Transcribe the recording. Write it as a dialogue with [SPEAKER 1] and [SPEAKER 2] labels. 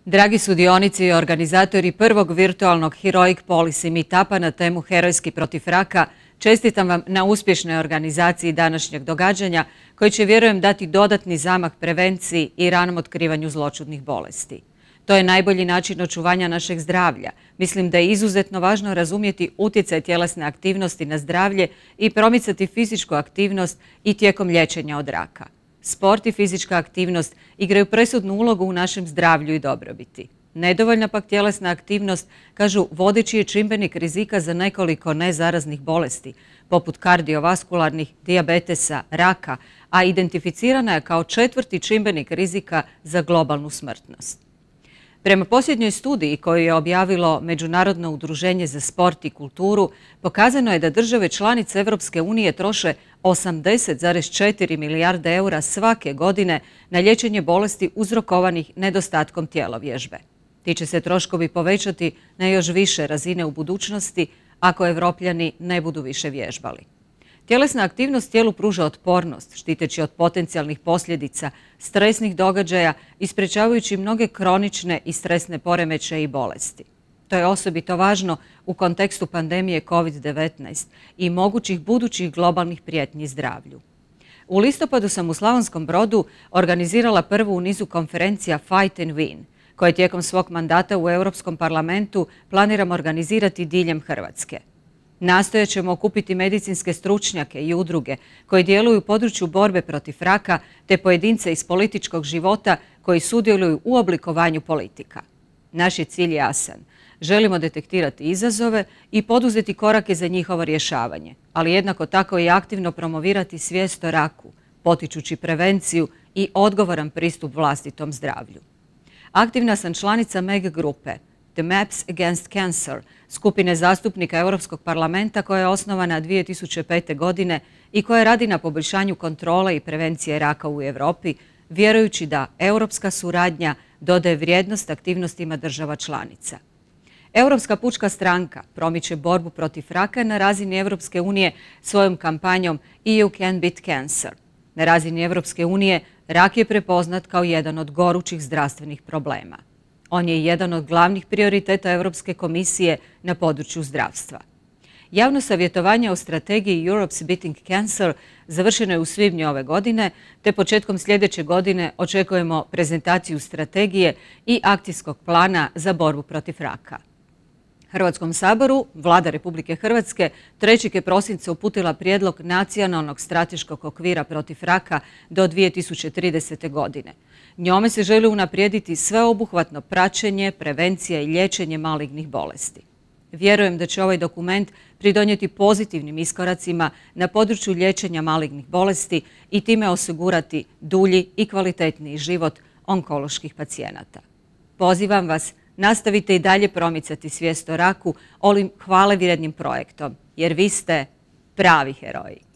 [SPEAKER 1] Dragi sudionici i organizatori prvog virtualnog Heroic Policy Meetupa na temu Herojski protiv raka, čestitam vam na uspješnoj organizaciji današnjeg događanja koji će, vjerujem, dati dodatni zamah prevenciji i ranom otkrivanju zloćudnih bolesti. To je najbolji način očuvanja našeg zdravlja. Mislim da je izuzetno važno razumjeti utjecaj tjelesne aktivnosti na zdravlje i promicati fizičku aktivnost i tijekom liječenja od raka. Sport i fizička aktivnost igraju presudnu ulogu u našem zdravlju i dobrobiti. Nedovoljna pak tjelesna aktivnost, kažu, vodeći je čimbenik rizika za nekoliko nezaraznih bolesti, poput kardiovaskularnih, dijabetesa, raka, a identificirana je kao 4. čimbenik rizika za globalnu smrtnost. Prema posljednjoj studiji koju je objavilo Međunarodno udruženje za sport i kulturu, pokazano je da države članice Europske unije troše 80,4 milijarde eura svake godine na liječenje bolesti uzrokovanih nedostatkom tjelovježbe. Ti će se troškovi povećati na još više razine u budućnosti ako Evropljani ne budu više vježbali. Tjelesna aktivnost tijelu pruža otpornost, štiteći od potencijalnih posljedica, stresnih događaja i sprečavajući mnoge kronične i stresne poremećaje i bolesti. To je osobito važno u kontekstu pandemije COVID-19 i mogućih budućih globalnih prijetnji zdravlju. U listopadu sam u Slavonskom Brodu organizirala prvu u nizu konferencija Fight and Win, koje tijekom svog mandata u Europskom parlamentu planiram organizirati diljem Hrvatske. Nastojat ćemo okupiti medicinske stručnjake i udruge koji djeluju u području borbe protiv raka te pojedince iz političkog života koji sudjeluju u oblikovanju politika. Naš je cilj jasan. Želimo detektirati izazove i poduzeti korake za njihovo rješavanje, ali jednako tako i aktivno promovirati svijest o raku, potičući prevenciju i odgovoran pristup vlastitom zdravlju. Aktivna sam članica MEG grupe The Maps Against Cancer, skupine zastupnika Europskog parlamenta koja je osnovana 2005. godine i koja radi na poboljšanju kontrole i prevencije raka u Europi, vjerujući da europska suradnja dodaje vrijednost aktivnostima država članica. Europska pučka stranka promiče borbu protiv raka na razini Europske unije svojom kampanjom EU Can Beat Cancer. Na razini Europske unije rak je prepoznat kao jedan od gorućih zdravstvenih problema. On je jedan od glavnih prioriteta Europske komisije na području zdravstva. Javno savjetovanje o strategiji Europe's Beating Cancer završeno je u svibnju ove godine, te početkom sljedeće godine očekujemo prezentaciju strategije i akcijskog plana za borbu protiv raka. Hrvatskom saboru Vlada Republike Hrvatske 3. prosinca uputila prijedlog nacionalnog strateškog okvira protiv raka do 2030. godine. Njome se želi unaprijediti sveobuhvatno praćenje, prevencija i liječenje malignih bolesti. Vjerujem da će ovaj dokument pridonijeti pozitivnim iskoracima na području liječenja malignih bolesti i time osigurati dulji i kvalitetniji život onkoloških pacijenata. Pozivam vas, nastavite i dalje promicati svijest o raku ovim hvalevrijednim projektom, jer vi ste pravi heroji.